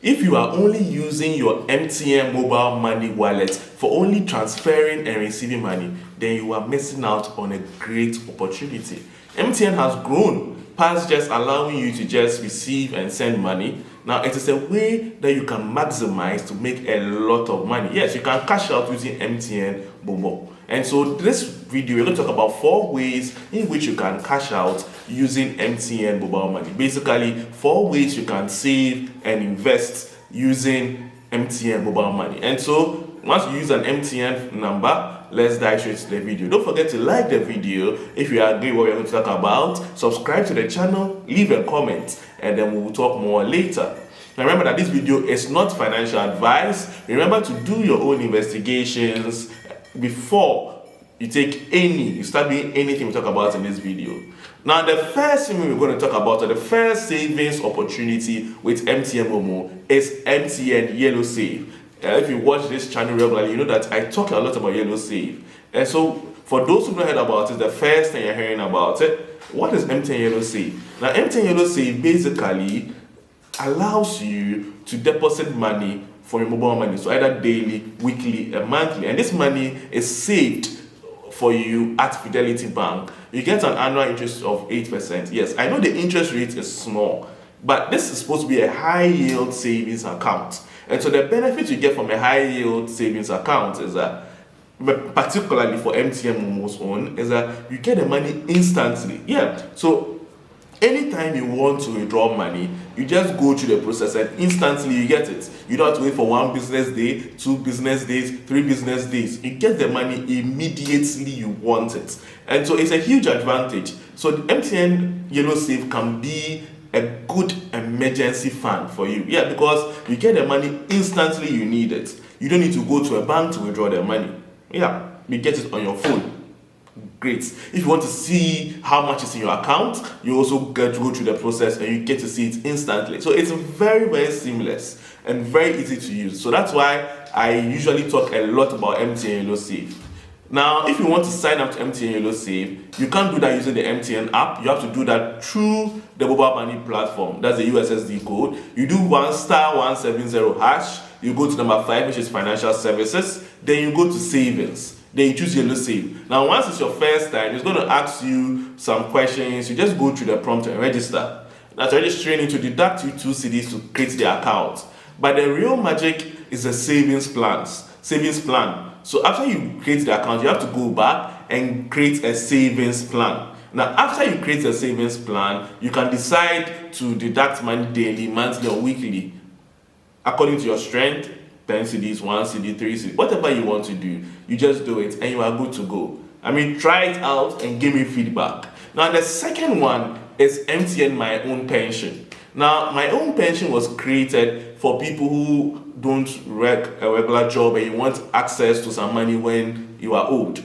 If you are only using your MTN Mobile Money wallet for only transferring and receiving money, then you are missing out on a great opportunity. MTN has grown past just allowing you to just receive and send money. Now it is a way that you can maximize to make a lot of money. Yes, you can cash out using MTN MoMo. And so this video, we're going to talk about 4 ways in which you can cash out using MTN Mobile Money. Basically, 4 ways you can save and invest using MTN Mobile Money. And so once you use an MTN number, let's dive straight to the video. Don't forget to like the video if you agree what we're going to talk about. Subscribe to the channel, leave a comment, and then we will talk more later. Now remember that this video is not financial advice. Remember to do your own investigations before you start doing anything we talk about in this video. Now the first thing we're going to talk about, or the first savings opportunity with MTN MoMo, is MTN Yellow Save. If you watch this channel regularly, you know that I talk a lot about Yellow Save. And so for those who don't heard about it, the first thing you're hearing about it, what is MTN Yellow Save? Now MTN Yellow Save basically allows you to deposit money for your mobile money, so either daily, weekly, and monthly, and this money is saved for you at Fidelity Bank. You get an annual interest of 8%. Yes, I know the interest rate is small, but this is supposed to be a high yield savings account. And so the benefit you get from a high yield savings account is that, particularly for MTN MoMo's own, is that you get the money instantly. Yeah, so anytime you want to withdraw money, you just go through the process and instantly you get it. You don't have to wait for 1 business day, 2 business days, 3 business days. You get the money immediately you want it. And so it's a huge advantage. So the MTN Yellow Save can be a good emergency fund for you. Yeah, because you get the money instantly you need it. You don't need to go to a bank to withdraw the money. Yeah, you get it on your phone. Great. If you want to see how much is in your account, you also get to go through the process and you get to see it instantly. So it's very, very seamless and very easy to use. So that's why I usually talk a lot about MTN Yellow Save. Now, if you want to sign up to MTN Yellow Save, you can't do that using the MTN app. You have to do that through the mobile money platform. That's the USSD code. You do *170#. You go to number 5, which is financial services. Then you go to savings. Then you choose Yellow Save. Now, once it's your first time, it's going to ask you some questions. You just go through the prompt and register. That's registering to deduct you 2 cedis to create the account. But the real magic is the savings plan. So after you create the account, you have to go back and create a savings plan. Now, after you create a savings plan, you can decide to deduct money daily, monthly, or weekly, according to your strength. 10 cedis, 1 cedi, 3 cedis, whatever you want to do, you just do it and you are good to go. I mean, try it out and give me feedback. Now, the second one is MTN My Own Pension. Now, My Own Pension was created for people who don't work a regular job and you want access to some money when you are old.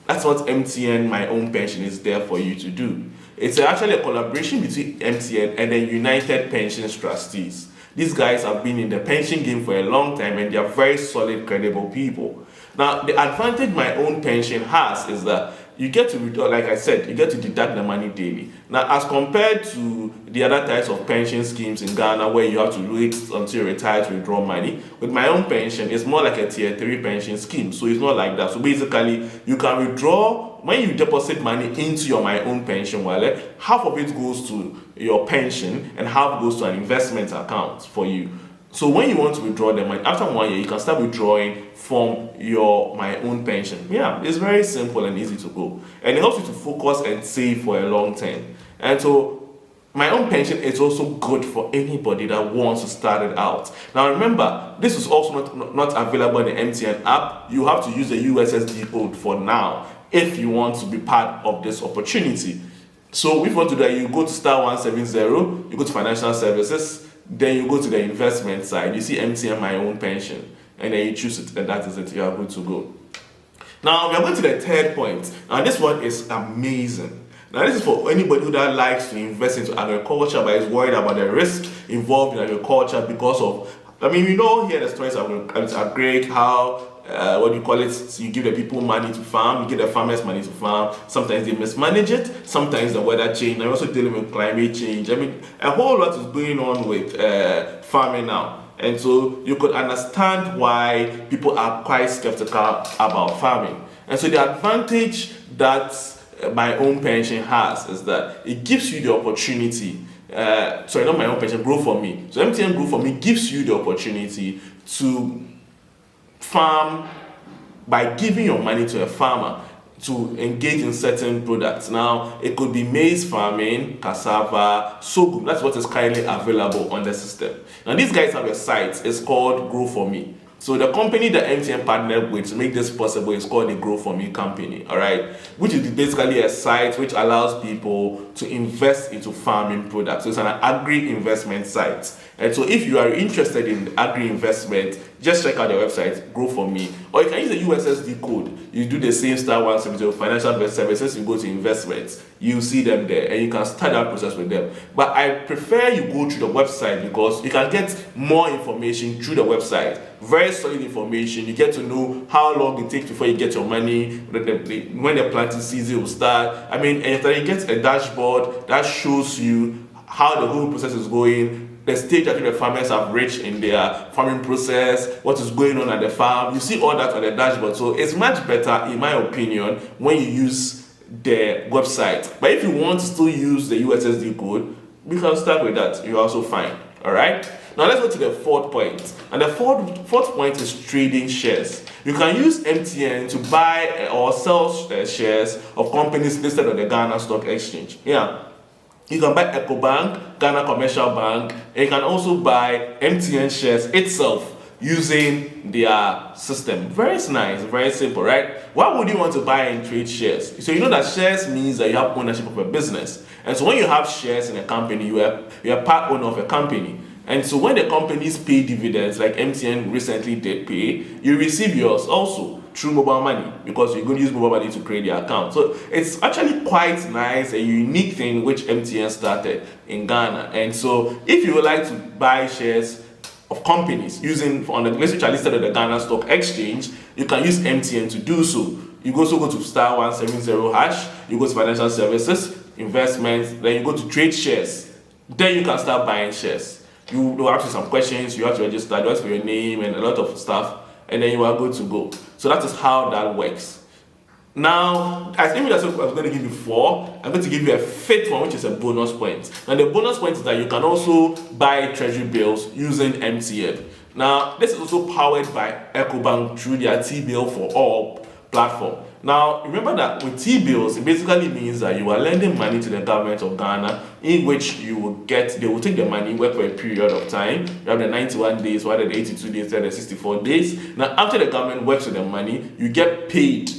That's what MTN My Own Pension is there for you to do. It's actually a collaboration between MTN and the United Pensions Trustees. These guys have been in the pension game for a long time and they are very solid, credible people. Now, the advantage My Own Pension has is that you get to withdraw, like I said, you get to deduct the money daily. Now, as compared to the other types of pension schemes in Ghana where you have to wait until you retire to withdraw money, with My Own Pension, it's more like a tier 3 pension scheme. So it's not like that. So basically, you can withdraw, when you deposit money into your My Own Pension wallet, half of it goes to your pension and half goes to an investment account for you. So when you want to withdraw the money, after 1 year, you can start withdrawing from your My Own Pension. Yeah, it's very simple and easy to go. And it helps you to focus and save for a long time. And so My Own Pension is also good for anybody that wants to start it out. Now remember, this is also not available in the MTN app. You have to use the USSD code for now if you want to be part of this opportunity. So if you want to do that, you go to *170, you go to financial services, then you go to the investment side, you see MTN My Own Pension, and then you choose it, and that is it, you are good to go. Now, we are going to the third point. Now, this one is amazing. Now, this is for anybody that likes to invest into agriculture, but is worried about the risk involved in agriculture because of, we know here the stories are great, how you give the people money to farm, you give the farmers money to farm. Sometimes they mismanage it, sometimes the weather change. I'm also dealing with climate change. A whole lot is going on with farming now. And so you could understand why people are quite skeptical about farming. And so the advantage that My Own Pension has is that it gives you the opportunity, sorry, not My Own Pension, Grow For Me. So MTN Grow For Me gives you the opportunity to farm by giving your money to a farmer to engage in certain products. Now, it could be maize farming, cassava, sorghum. That's what is currently available on the system. Now, these guys have a site. It's called Grow For Me. So the company that MTN partnered with to make this possible is called the Grow For Me company, all right, which is basically a site which allows people to invest into farming products. So it's an agri-investment site. And so if you are interested in agri-investment, just check out their website, Grow For Me. Or you can use the USSD code. You do the same *170 financial services, you go to investments, you see them there, and you can start that process with them. But I prefer you go through the website because you can get more information through the website. Very solid information. You get to know how long it takes before you get your money, when the planting season will start. I mean, and after you get a dashboard that shows you how the whole process is going, the stage that the farmers have reached in their farming process, what is going on at the farm. You see all that on the dashboard. So it's much better, in my opinion, when you use the website. But if you want to still use the USSD code, we can start with that. You're also fine. All right. Now let's go to the fourth point. And the fourth point is trading shares. You can use MTN to buy or sell shares of companies listed on the Ghana Stock Exchange. Yeah. You can buy EcoBank, Ghana Commercial Bank, and you can also buy MTN shares itself using their system. Very nice, very simple, right? Why would you want to buy and trade shares? So you know that shares means that you have ownership of a business. And so when you have shares in a company, you are part owner of a company. And so when the companies pay dividends, like MTN recently did pay, you receive yours also through mobile money because you're going to use mobile money to create your account. So it's actually quite nice, a unique thing which MTN started in Ghana. And so if you would like to buy shares of companies using on the list which are listed on the Ghana Stock Exchange, you can use MTN to do so. You also go to *170#, you go to financial services, investments, then you go to trade shares. Then you can start buying shares. You will ask you some questions, you have to register, you ask for your name and a lot of stuff, and then you are good to go. So that is how that works. Now, as Amy was going to give you 4, I'm going to give you a 5th one, which is a bonus point. And the bonus point is that you can also buy Treasury Bills using MTN. Now, this is also powered by EcoBank through their T-Bill for All platform. Now, remember that with T-bills, it basically means that you are lending money to the government of Ghana, in which they will take the money, work for a period of time. You have the 91 days, rather the 82 days, then the 64 days. Now, after the government works with the money, you get paid,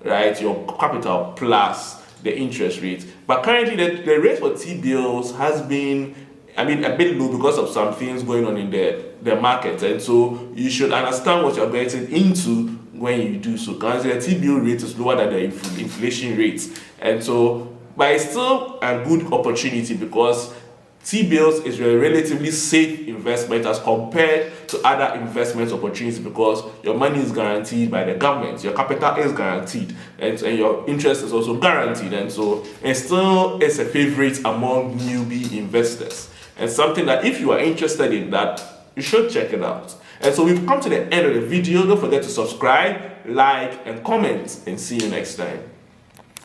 right, your capital plus the interest rate. But currently, the rate for T-bills has been, a bit low because of some things going on in the market. And so you should understand what you're getting into when you do so. Because the T-bill rate is lower than the inflation rate. And so, but it's still a good opportunity because T-bills is a relatively safe investment as compared to other investment opportunities because your money is guaranteed by the government, your capital is guaranteed, and your interest is also guaranteed. And so it still is a favorite among newbie investors. And something that if you are interested in that, you should check it out. And so we've come to the end of the video. Don't forget to subscribe, like, and comment, and see you next time.